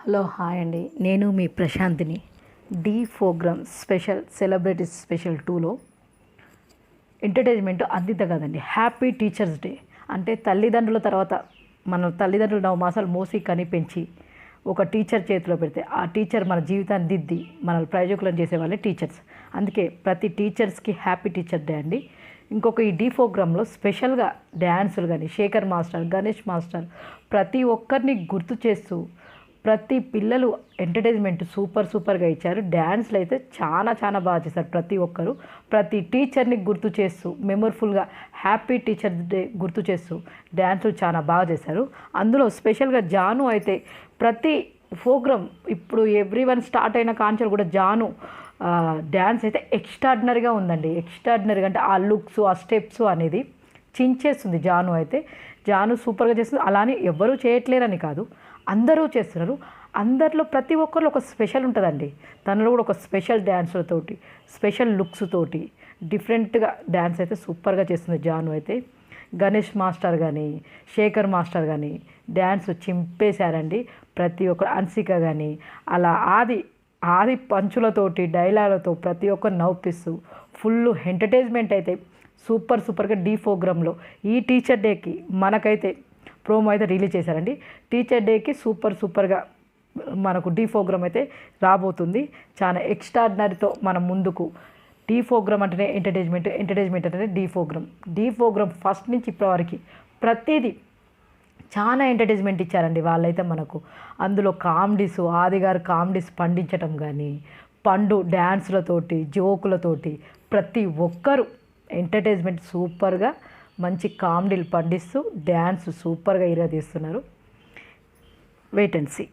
Hello hi అండి, నేను మీ ప్రశాంతిని. The programme special celebrities special 2లో ఎంటర్టైన్మెంట్ అందింత కదండి. హ్యాపీ టీచర్స్ డే అంటే తల్లిదండ్రుల తర్వాత మన తల్లిదండ్రులు 9 మాసాలు మోసి కని పెంచి ఒక టీచర్ చేతిలో పెడితే ఆ టీచర్ మన జీవితాన్ని దిద్ది మన ప్రయోజకులను చేసే వాళ్ళే టీచర్స్. అందుకే ప్రతి టీచర్స్కి హ్యాపీ టీచర్ డే అండి. ఇంకొక ఈ డి ప్రోగ్రాంలో స్పెషల్గా డ్యాన్సులు కానీ శేఖర్ మాస్టర్, గణేష్ మాస్టర్ ప్రతి ఒక్కరిని గుర్తు చేస్తూ ప్రతి పిల్లలు ఎంటర్టైన్మెంట్ సూపర్గా ఇచ్చారు. డ్యాన్స్లు అయితే చాలా బాగా చేశారు. ప్రతి ఒక్కరు ప్రతి టీచర్ని గుర్తు చేస్తూ మెమొరఫుల్గా హ్యాపీ టీచర్స్ డే గుర్తు చేస్తూ డ్యాన్సులు చాలా బాగా చేశారు. అందులో స్పెషల్గా జాను అయితే ప్రతి ప్రోగ్రామ్ ఇప్పుడు ఎవ్రీవన్ స్టార్ట్ అయిన కాంచెలు కూడా జాను డ్యాన్స్ అయితే ఎక్స్ట్రాడినరీగా ఉందండి. ఎక్స్ట్రాడినరీగా అంటే ఆ లుక్స్, ఆ స్టెప్స్ అనేది చించేస్తుంది. జాను సూపర్గా చేస్తుంది. అలానే ఎవ్వరూ చేయట్లేరని కాదు, అందరూ చేస్తున్నారు. అందరిలో ప్రతి ఒక్కరిలో ఒక స్పెషల్ ఉంటుందండి. తనలో కూడా ఒక స్పెషల్ డ్యాన్సులతోటి, స్పెషల్ లుక్స్ తోటి డిఫరెంట్గా డ్యాన్స్ అయితే సూపర్గా చేస్తుంది జాను అయితే. గణేష్ మాస్టర్ కానీ శేఖర్ మాస్టర్ కానీ డ్యాన్స్ చింపేశారండి. ప్రతి ఒక్కరు అన్సిక కానీ అలా ఆది పంచులతోటి డైలాగులతో ప్రతి ఒక్కరు నవ్విస్తూ ఫుల్ ఎంటర్టైన్మెంట్ అయితే సూపర్గా డి ప్రోగ్రాంలో ఈ టీచర్ డేకి మనకైతే ప్రోమో అయితే రిలీజ్ చేశారండి. టీచర్ డేకి సూపర్గా మనకు డి ప్రోగ్రామ్ అయితే రాబోతుంది. చాలా ఎక్స్ట్రాడినరీతో మనం ముందుకు. డి ప్రోగ్రామ్ అంటేనే ఎంటర్టైన్మెంట్ అంటేనే డి ప్రోగ్రామ్ ఫస్ట్ నుంచి ఇప్పటివరకు ప్రతిదీ చాలా ఎంటర్టైన్మెంట్ ఇచ్చారండి వాళ్ళైతే మనకు. అందులో కామెడీస్, ఆదిగారు కామెడీస్ పండించటం కానీ, పండు డ్యాన్సులతోటి, జోకులతోటి ప్రతి ఒక్కరు ఎంటర్టైన్మెంట్ సూపర్గా మంచి కామెడీలు పండిస్తూ డ్యాన్స్ సూపర్గా తీస్తున్నారు. Wait and see.